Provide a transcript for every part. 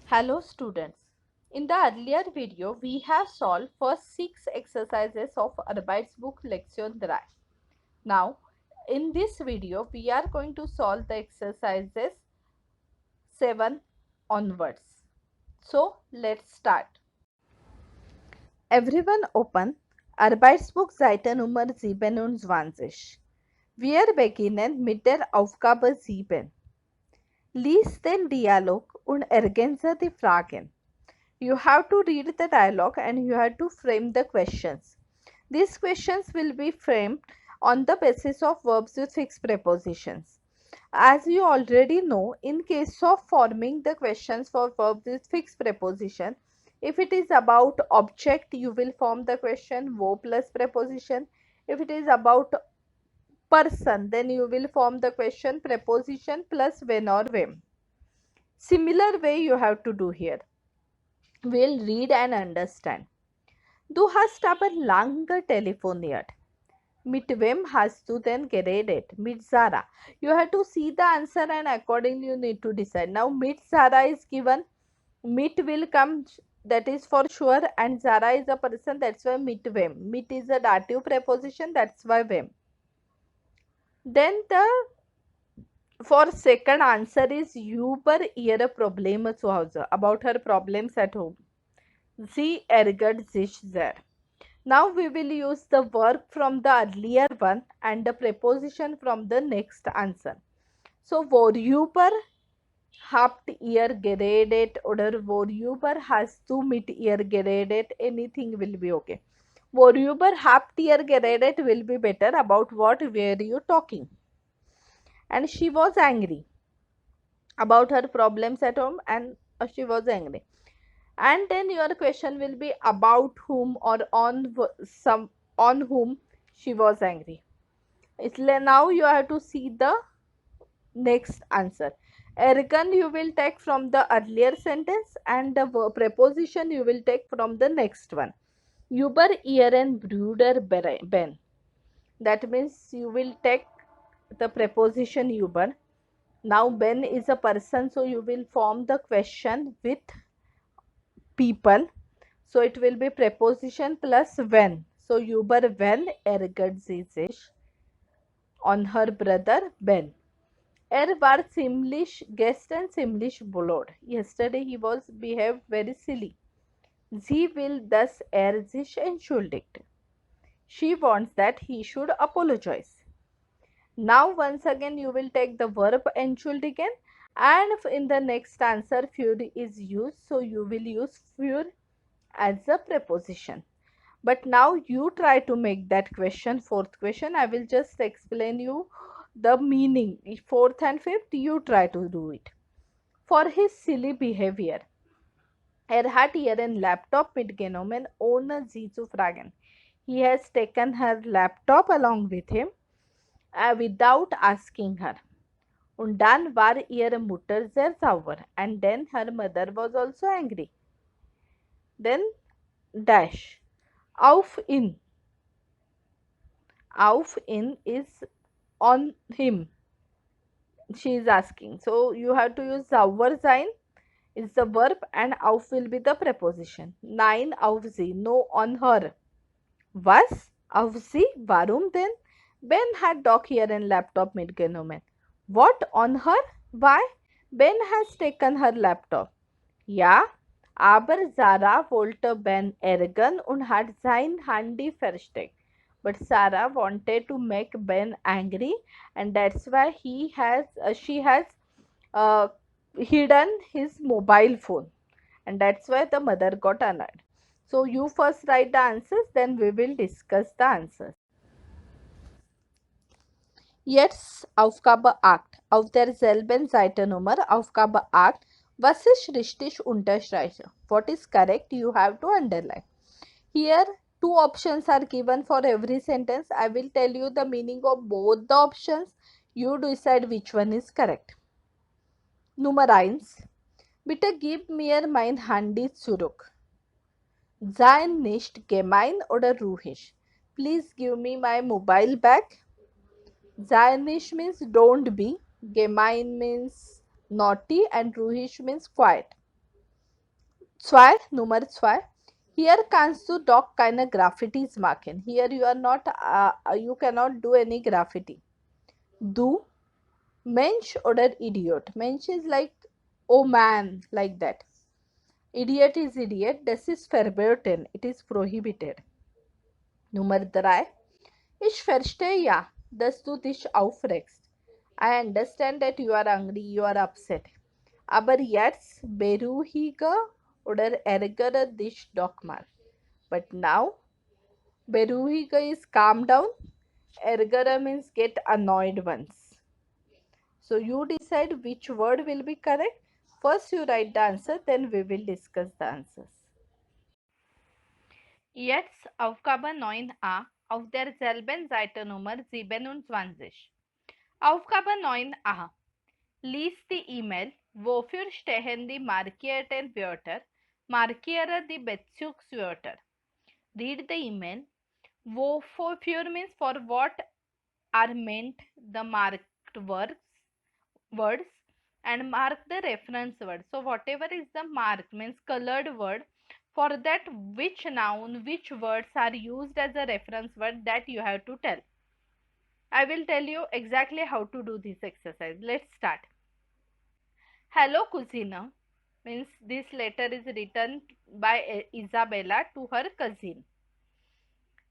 Hello students. In the earlier video, we have solved first 6 exercises of Arbeitsbuch Lektion 3. Now, in this video, we are going to solve the exercises 7 onwards. So, let's start. Everyone open Arbeitsbuch Seite Nummer 27. Wir beginnen mit der Aufgabe 7. Lies den Dialog und ergänze die Fragen. You have to read the dialogue and you have to frame the questions. These questions will be framed on the basis of verbs with fixed prepositions. As you already know, in case of forming the questions for verbs with fixed preposition, if it is about object, you will form the question wo plus preposition. If it is about person, then you will form the question preposition plus when or wem. Similar way you have to do here. We'll read and understand. Du hast aber lange telefoniert. Mit wem hast du denn geredet? Mit Zara. You have to see the answer and accordingly you need to decide. Now mit Zara is given. Mit will come, that is for sure, and Zara is a person, that's why mit wem. Mit is a dative preposition, that's why wem. Then the for second answer is über ihre Probleme zu Hause, about her problems at home. Sie ärgert sich sehr. Now we will use the verb from the earlier one and the preposition from the next answer. So worüber habt ihr geredet oder worüber hast du mit ihr geredet? Anything will be okay. Worüber habt ihr geredet will be better. About what were you talking? And she was angry about her problems at home, and she was angry. And then your question will be about whom or on whom she was angry. Now you have to see the next answer. Ergen you will take from the earlier sentence and the preposition you will take from the next one. Über ihren Bruder Ben. That means you will take the preposition über. Now Ben is a person, so you will form the question with people, so it will be preposition plus when. So über when ärgert sie sich on her brother Ben. War ziemlich gestern ziemlich blöd. Yesterday he was behaved very silly. Sie will, dass sich entschuldigt. She wants that he should apologize. Now once again you will take the verb entschuldigen, and in the next answer für is used, so you will use für as a preposition. But now you try to make that question, fourth question. I will just explain you the meaning. Fourth and fifth, you try to do it. For his silly behavior. Hat ihren Laptop mitgenommen, ohne sie zu fragen. He has taken her laptop along with him without asking her. Und dann war ihre Mutter sehr sauer. And then her mother was also angry. Then dash. Auf ihn. Auf ihn is on him. She is asking. So you have to use sauer sein is the verb and auf will be the preposition. Nein, auf sie. No, on her. Was? Auf sie? Warum denn? Ben hat doch ihren Laptop mitgenommen. What? On her? Why? Ben has taken her laptop. Ja, aber Sarah wollte Ben ärgern und hat sein Handy versteckt. But Sarah wanted to make Ben angry, and that's why she has hidden his mobile phone, and that's why the mother got annoyed. So you first write the answers, then we will discuss the answers. Jetzt Aufgabe 8. Auf derselben Seite Nummer Aufgabe 8. Was ist richtig unterstreiche? What is correct? You have to underline. Here two options are given for every sentence. I will tell you the meaning of both the options. You decide which one is correct. Nummer 1. Bitte gib mir mein Handy zurück. Sei nicht gemein oder ruhig. Please give me my mobile back. Sei nicht means don't be. Gemein means naughty, and ruhig means quiet. Zwei, Nummer zwei. Hier kannst du doch keine Graffitis machen. Here you are not, you cannot do any graffiti. Du, Mensch oder Idiot. Mensch is like, oh man, like that. Idiot is idiot. Das ist verboten. It is prohibited. Nummer drei. Ich verstehe ja, dass du dich aufregst. I understand that you are angry, you are upset. Aber jetzt beruhige oder ärgere dich doch mal. But now, beruhige is calm down. Ärgere means get annoyed once. So you decide which word will be correct. First you write the answer, then we will discuss the answers. Jetzt Aufgabe 9a auf derselben Seite Nummer 27. Aufgabe 9a. Lies die E-Mail. Wofür stehen die markierten Wörter? Markiere die Bezugswörter. Read the email. Wofür means for what are meant the marked words and mark the reference word. So whatever is the mark means colored word, for that which noun, which words are used as a reference word, that you have to tell. I will tell you exactly how to do this exercise. Let's start. Hello, Cousina means this letter is written by Isabella to her cousin.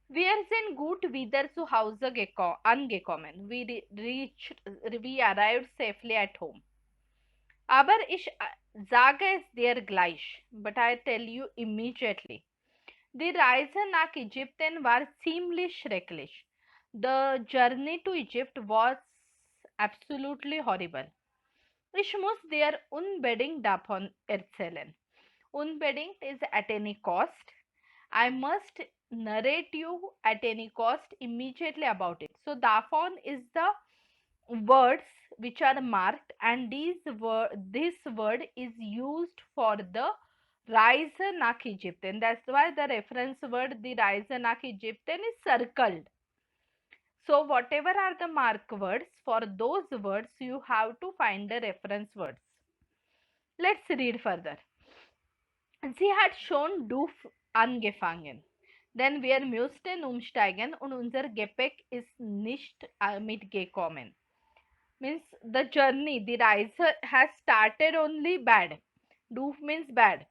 Wir sind gut wieder zu Hause angekommen. We arrived safely at home. Aber ich sage es dir gleich, but I tell you immediately. Die Reise nach Ägypten war ziemlich schrecklich. The journey to Egypt was absolutely horrible. Ich muss dir unbedingt davon erzählen. Unbedingt is at any cost. I must narrate you at any cost immediately about it. So davon is the words which are marked, and this word is used for the Reise nach Ägypten. That's why the reference word the Reise nach Ägypten is circled. So whatever are the mark words, for those words you have to find the reference words. Let's read further. Sie hat schon Duf angefangen. Denn wir mussten umsteigen und unser Gepäck ist nicht mitgekommen. Means the journey, the Reise has started only bad. Doof means bad.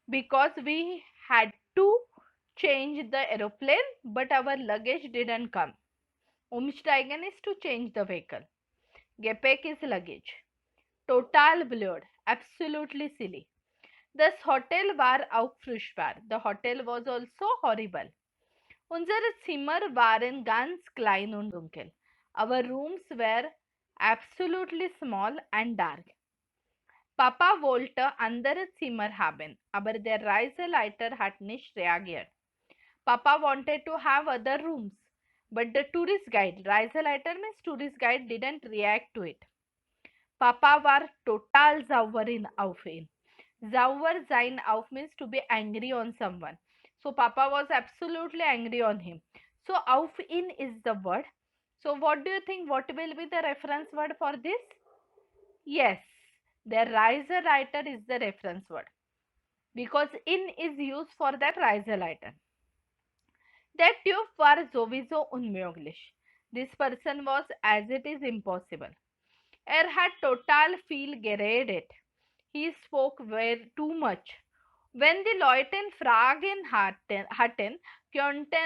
Because we had to change the aeroplane, but our luggage didn't come. Umsteigen is to change the vehicle. Gepäck is luggage. Total blurred. Absolutely silly. Das Hotel war auch furchtbar. The hotel was also horrible. Unsere Zimmer waren ganz klein und dunkel. Our rooms were absolutely small and dark. Papa wollte andere Zimmer haben, aber der Reiseleiter hat nicht reagiert. Papa wanted to have other rooms, but the tourist guide, Reiseleiter means tourist guide, didn't react to it. Papa war total auf ihn. Sauer sein auf means to be angry on someone. So Papa was absolutely angry on him. So auf ihn is the word. So what do you think? What will be the reference word for this? Yes, the Reiseleiter is the reference word. Because in is used for that Reiseleiter. Der Typ war sowieso unmöglich. This person was as it is impossible. Had total viel geredet. He spoke too much. Wenn die Leute Fragen hatten, konnte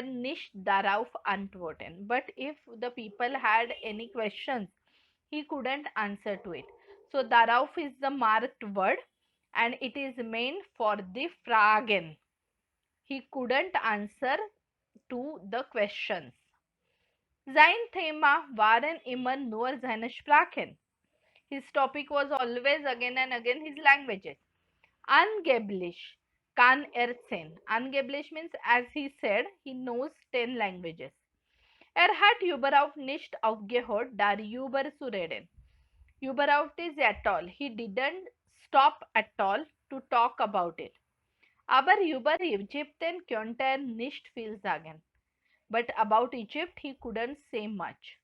nicht darauf antworten. But if the people had any questions, he couldn't answer to it. So darauf is the marked word and it is meant for the Fragen. He couldn't answer to the questions. Sein Thema waren immer nur seine Sprachen. His topic was always again and again his languages. Angeblich kann 10. Angeblich means as he said, he knows 10 languages. Hat überhaupt nicht aufgehört, darüber zu reden. Überhaupt is at all. He didn't stop at all to talk about it. Aber über Ägypten konnte nicht viel sagen. But about Egypt, he couldn't say much.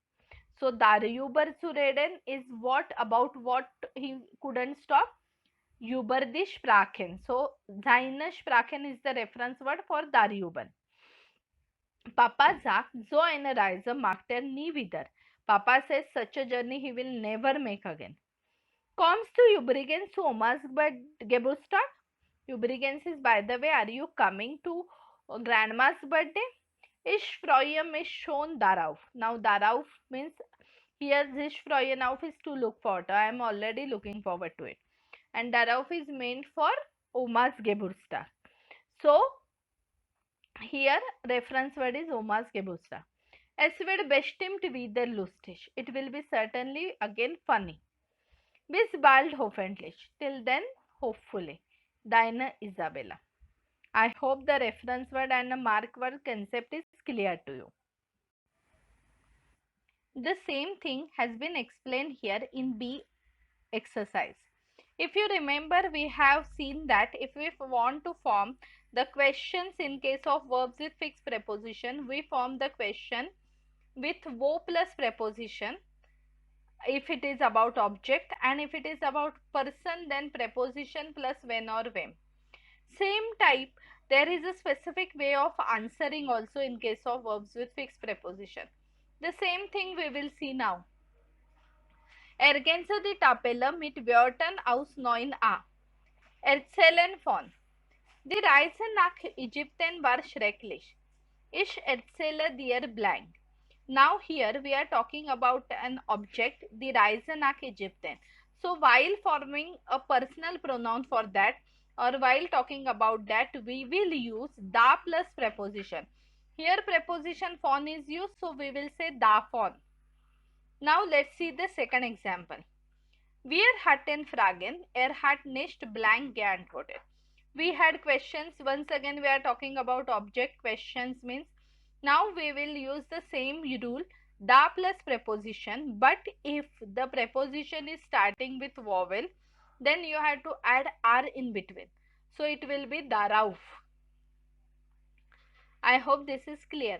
So darüber zu reden is what, about what he couldn't stop? über die Sprachen. So seine Sprachen is the reference word for darüber. Papa sagt, so eine Reise macht nie wieder. Papa says such a journey he will never make again. Kommst du übrigens zu Omas Geburtstag? Übrigens is, by the way, are you coming to grandma's birthday? Ich freue mich schon darauf. Now darauf means here ich freue auf is to look forward. I am already looking forward to it. And darauf is meant for Oma's Geburtstag. So here reference word is Oma's Geburtstag. Es wird bestimmt wieder lustig. It will be certainly again funny. Bis bald hoffentlich. Till then, hopefully. Deine Isabella. I hope the reference word and the mark word concept is clear to you. The same thing has been explained here in B exercise. If you remember, we have seen that if we want to form the questions in case of verbs with fixed preposition, we form the question with wo plus preposition if it is about object, and if it is about person, then preposition plus when or when. Same type, there is a specific way of answering also in case of verbs with fixed preposition. The same thing we will see now. Ergänze die Tabelle mit Wörtern aus 9a. Erzählen von. Die Reise nach Ägypten war schrecklich. Ich erzähle dir blank. Now here we are talking about an object, die Reise nach Ägypten. So while forming a personal pronoun for that, or while talking about that, we will use da plus preposition. Here preposition von is used, so we will say davon. Now let's see the second example. Wir hatten Fragen, hat nicht blank geantwortet. We had questions. Once again we are talking about object. Questions means, now we will use the same rule, da plus preposition, but if the preposition is starting with vowel, then you have to add r in between. So it will be darauf. I hope this is clear.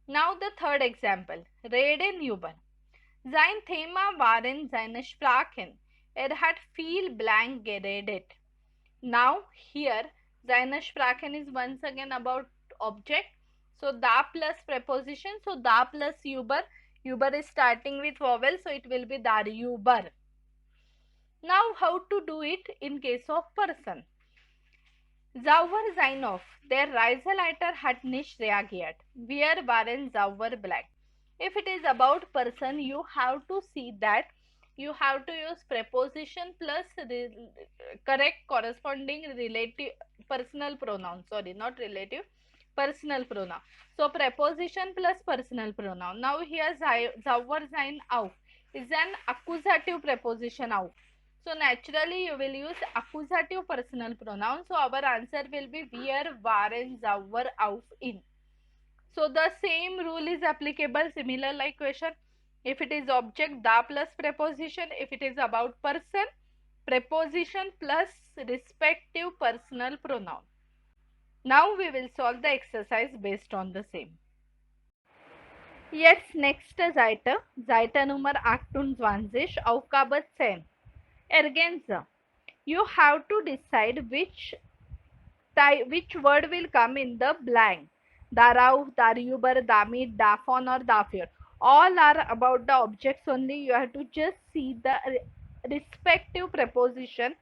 Now the third example, reden über. Sein Thema waren seine Sprachen. Hat viel blank geredet. Now here seine Sprachen is once again about object. So da plus preposition. So da plus über. Über is starting with vowel. So it will be darüber. Now how to do it in case of person. Sauer sein auf. Der Reiseleiter hat nicht reagiert. Wir waren sauer blank. If it is about person, you have to see that you have to use preposition plus correct corresponding relative personal pronoun. Sorry, not relative, personal pronoun. So preposition plus personal pronoun. Now here sauer sein auf is an accusative preposition auf. So naturally you will use accusative personal pronoun. So our answer will be wir waren sauer auf ihn. So the same rule is applicable, similar like question. If it is object, da plus preposition. If it is about person, preposition plus respective personal pronoun. Now we will solve the exercise based on the same. Jetzt nächste Seite, Seite Nummer 28, Aufgabe 10. Ergänze. You have to decide which word will come in the blank. Darauf, darüber, damit, davon or dafür. All are about the objects only. You have to just see the respective preposition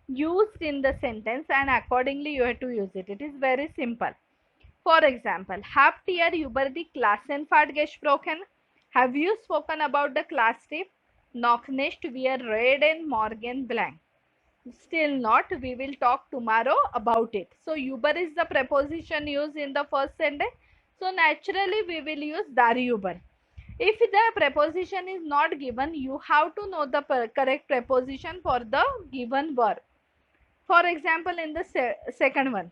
used in the sentence and accordingly you have to use it. It is very simple. For example, habt ihr über die Klassenfahrt gesprochen? Have you spoken about the class trip? Noch nicht, wir reden morgen blank. Still not, we will talk tomorrow about it. So über is the preposition used in the first sentence. So naturally we will use darüber. If the preposition is not given, you have to know the correct preposition for the given verb. For example, in the second one,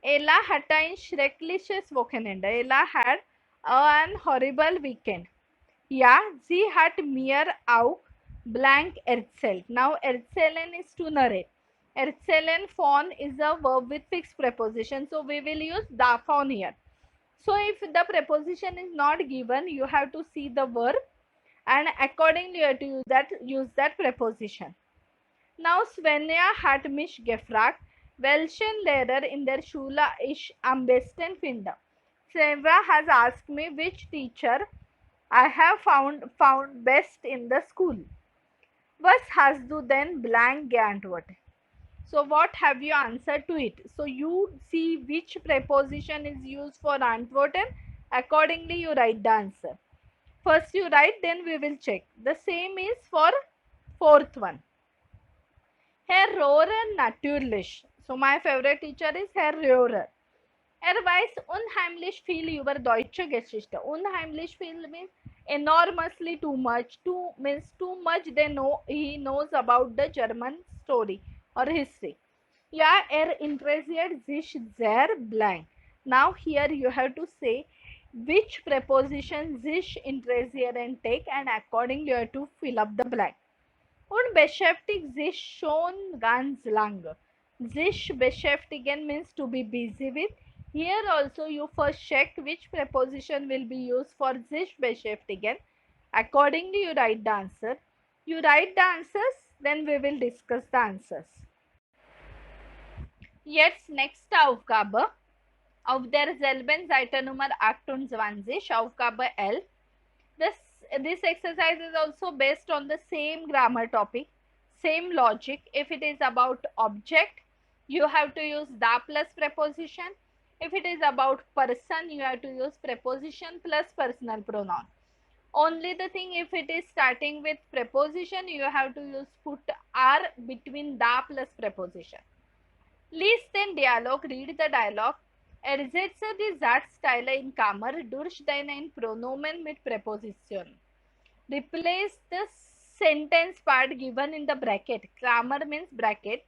Ella hat ein schreckliches Wochenende. Ella had an horrible weekend. Ja, sie hat mir auch blank erzählt. Now erzählen is to narrate. Erzählen von is a verb with fixed preposition. So we will use davon here. So if the preposition is not given, you have to see the verb and accordingly you have to use that preposition. Now Svenja hat mich gefragt, welchen Lehrer in der Schule ich am besten finde. Svenja has asked me which teacher I have found best in the school. Was hast du denn blank geantwortet? So what have you answered to it? So you see which preposition is used for antworten. Accordingly you write the answer. First you write, then we will check. The same is for fourth one. Herr Rohrer natürlich. So my favorite teacher is Herr Rohrer. Er weiß unheimlich viel über deutsche Geschichte. Unheimlich viel means enormously too much. Too means too much he knows about the German story or history. Ja, interessiert sich sehr blank. Now here you have to say which preposition sich interessiert and take, and accordingly you have to fill up the blank. Und beschäftigt sich schon ganz lange. Sich beschäftigen means to be busy with. Here also you first check which preposition will be used for sich beschäftigen. Accordingly you write the answer. You write the answers, then we will discuss the answers. Jetzt nächste Aufgabe. Auf derselben Seite Nummer 28, Aufgabe 11. This exercise is also based on the same grammar topic, same logic. If it is about object, you have to use the plus preposition. If it is about person, you have to use preposition plus personal pronoun. Only the thing, if it is starting with preposition, you have to use put R between the plus preposition. Lies den Dialog, read the dialogue. Ersetze die Satzteile in Klammer durch dein Pronomen mit Präposition. Replace the sentence part given in the bracket, Klammer means bracket,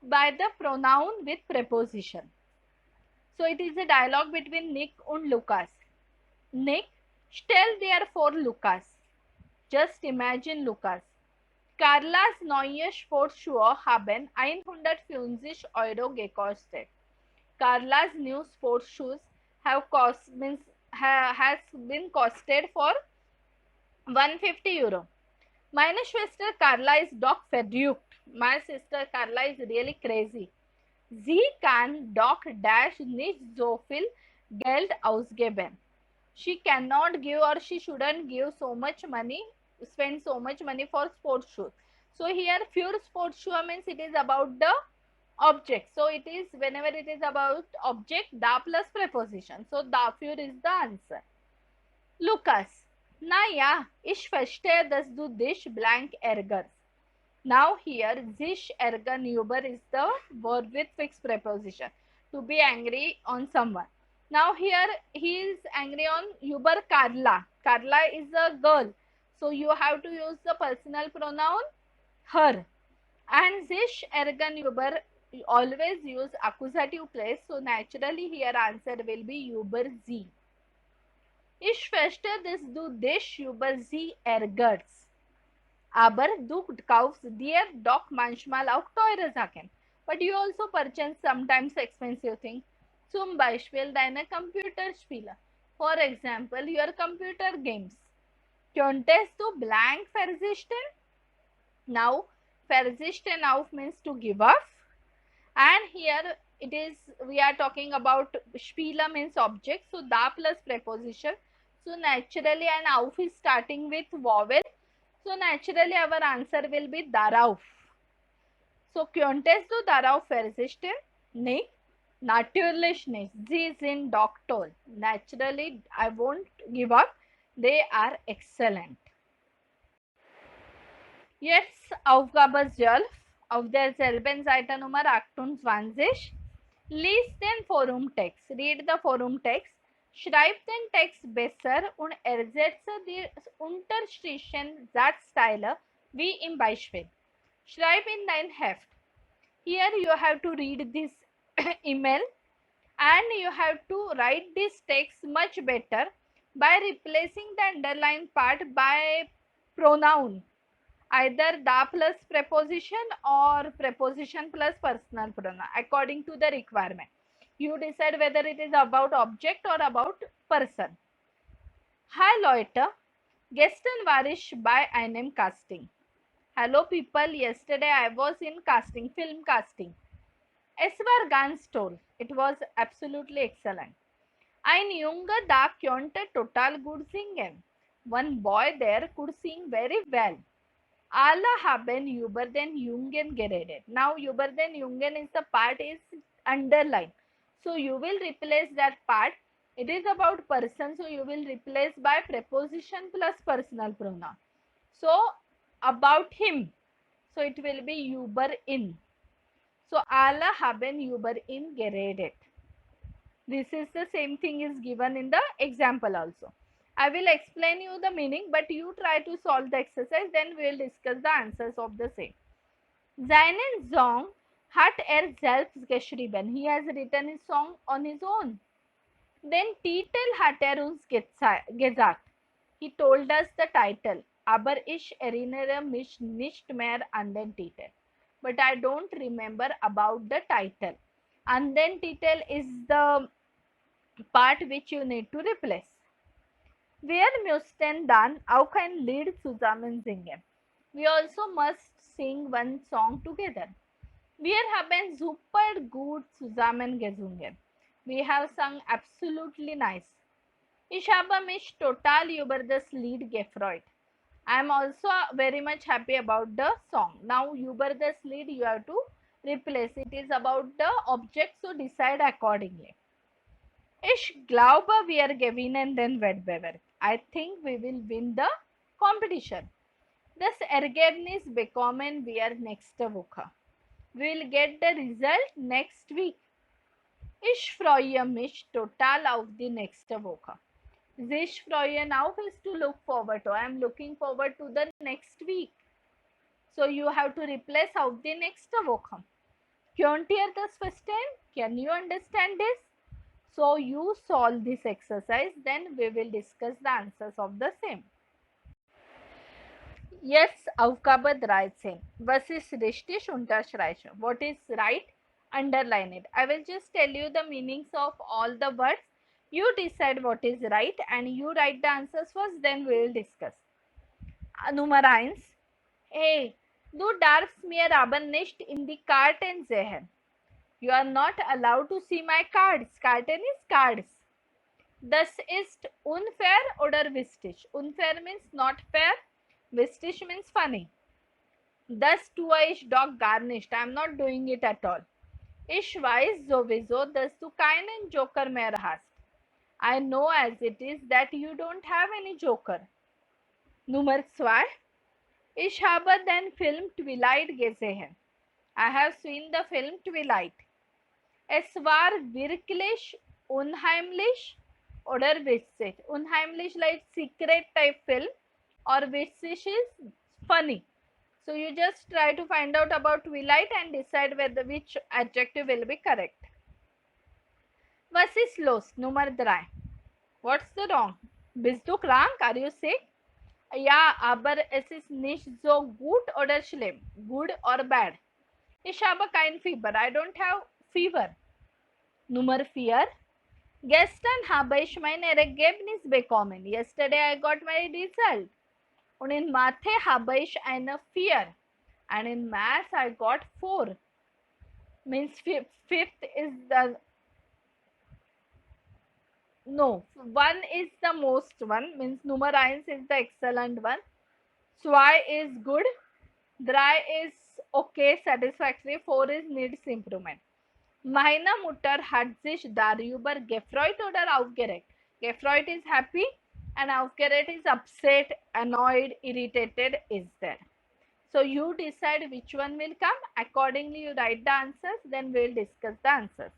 by the pronoun with preposition. So it is a dialogue between Nick and Lukas. Nick, stell dir vor Lukas. Just imagine Lukas. Carlas neue Sportschuhe haben 150 Euro gekostet. Carla's new sports shoes has been costed for 150 Euro. Meine Schwester Carla is doch verrückt. My sister Carla is really crazy. Sie kann doch dash nicht so viel Geld ausgeben. She cannot give, or she shouldn't give so much money, spend so much money for sports shoes. So here pure sports shoe means it is about the object. So it is, whenever it is about object, da plus preposition. So dafür is the answer. Lukas, naja, ich verstehe, dass du dich blank ärgerst. Now here, sich ärgern über is the verb with fixed preposition. To be angry on someone. Now here, he is angry on über Carla. Carla is a girl. So you have to use the personal pronoun her. And sich ärgern über, always use accusative place. So naturally here answer will be über sie. Ich verstehe, dass du dich über sie ärgerst. Aber du kaufst dir doch manchmal auch teure Sachen. But you also purchase sometimes expensive things. Zum Beispiel deine Computerspiele. For example, your computer games. Könntest du blank verzichten? Now, verzichten auf means to give up. And here it is, we are talking about Spiele means object. So, da plus preposition. So, naturally an auf is starting with vowel. So, naturally our answer will be darauf. So, könntest du darauf verzichten? Nee, natürlich nicht. Sie sind doch toll. Naturally, I won't give up. They are excellent. Jetzt Aufgabe 12 auf derselben Seite Nummer 28. Lies den Forumtext. Read the Forumtext. Schreib den Text besser und ersetze die unterstrichen Satzteile wie im Beispiel. Schreib in dein Heft. Here you have to read this email and you have to write this text much better by replacing the underlined part by pronoun. Either da plus preposition or preposition plus personal pronoun according to the requirement. You decide whether it is about object or about person. Hi Leute, gestern war ich bei einem Casting. Hello people, yesterday I was in casting, film casting. Es var ganz toll. It was absolutely excellent. Ein Junge da konnte total gut singen. One boy there could sing very well. Alle haben über den Jungen geredet. Now über den Jungen is the part is underlined. So you will replace that part. It is about person, so you will replace by preposition plus personal pronoun. So about him. So it will be über ihn. So alle haben über ihn geredet. This is the same thing is given in the example also. I will explain you the meaning, but you try to solve the exercise, then we will discuss the answers of the same. Seinen Song hat selbst geschrieben. He has written his song on his own. Den Titel hat uns gesagt. He told us the title. Aber ich erinnere mich nicht mehr an den Titel. But I don't remember about the title. And then title is the part which you need to replace. Wir müssten dann auch ein Lied zusammen singen. We also must sing one song together. Wir haben super gut zusammen gesungen. We have sung absolutely nice. Ich habe mich total über das Lied gefreut. I am also very much happy about the song. Now über das Lied you have to replace. It is about the object, so decide accordingly. Ich glaube, wir gewinnen den Wettbewerb. I think we will win the competition. Das Ergebnis bekommen wir nächste Woche. We will get the result next week. Ich freue mich total auf die nächste Woche. Sich freuen auf is to look forward to. I am looking forward to the next week. So you have to replace auf die nächste Woche. Könnt ihr das verstehen? Can you understand this? So you solve this exercise, then we will discuss the answers of the same. Jetzt Aufgabe 13. Was ist richtig? Unterstreiche. What is right? Underline it. I will just tell you the meanings of all the words. You decide what is right and you write the answers first, then we will discuss. Nummer 1. Hey, du darfst mir aber nicht in die Karten sehen. You are not allowed to see my cards. Karten is cards. Das ist unfair oder wichtig. Unfair means not fair. Wichtig means funny. Das tue ich doch gar nicht. I am not doing it at all. Ich weiß sowieso, dass du keinen Joker mehr hast. I know as it is that you don't have any Joker. Nummer 2. Ich habe den Film Twilight gesehen. I have seen the film Twilight. Es war wirklich unheimlich oder witzig. Unheimlich like secret type film or witzig is funny. So you just try to find out about Twilight and decide whether which adjective will be correct. Was ist los? Nummer 3. What's the wrong? Bist du krank? Are you sick? Ja, aber es ist nicht so gut oder schlimm. Good or bad. Ich habe kein Fieber. I don't have fever. Nummer 4. Gestern habe ich mein Ergebnis bekommen. Yesterday I got my result. Und in Mathe habe ich eine 4. And in Maths I got 4. Means fifth is the... No, 1 is the most one. Means Nummer 1 is the excellent one. 2 is good. 3 is okay, satisfactory. 4 is needs improvement. Meine Mutter hat sich darüber gefreut oder aufgeregt. Gefreut is happy and aufgeregt is upset, annoyed, irritated is there. So you decide which one will come. Accordingly, you write the answers, then we will discuss the answers.